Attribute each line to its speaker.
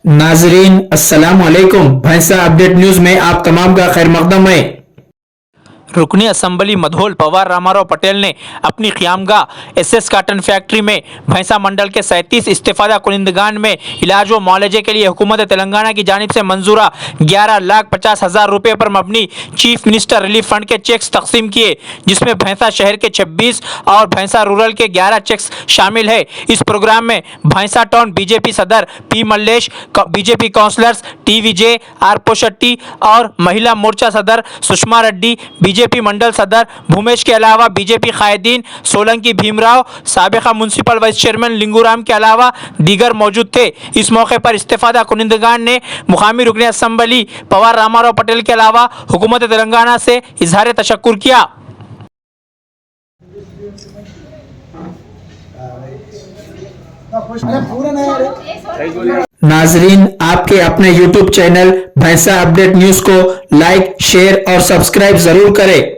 Speaker 1: नाजरीन अस्सलाम वालेकुम। भैंसा अपडेट न्यूज में आप तमाम का खैर मकदम है।
Speaker 2: रुकनी असम्बली मधोल पवार रामाराव पटेल ने अपनी क़यामगाह एसएस काटन फैक्ट्री में भैंसा मंडल के 37 इस्तीफादा कुनिंदगान में इलाज व मुआलजे के लिए हुकूमत तेलंगाना की जानिब से मंजूरा 11,50,000 रुपये पर मबनी चीफ मिनिस्टर रिलीफ फंड के चेक्स तकसीम किए, जिसमें भैंसा शहर के 26 और भैंसा रूरल के 11 चेक्स शामिल है। इस प्रोग्राम में भैंसा टाउन बीजेपी सदर P Mallesh, BJP councillors T Vijay, R Poshetti और महिला मोर्चा सदर सुषमा रेड्डी, बीजेपी मंडल सदर भूमेश के अलावा बीजेपी कायदीन सोलंकी भीमराव, साबिका म्यूनसिपल वाइस चेयरमैन लिंगूराम के अलावा दीगर मौजूद थे। इस मौके पर इस्तीफादा कुनिंदगान ने मुकामी रुकनी असम्बली पवार रामाराव पटेल के अलावा हुकूमत तेलंगाना से इजहार तशक्कुर किया।
Speaker 1: नाजरीन आपके अपने YouTube चैनल भैंसा अपडेट न्यूज को लाइक, शेयर और सब्सक्राइब जरूर करें।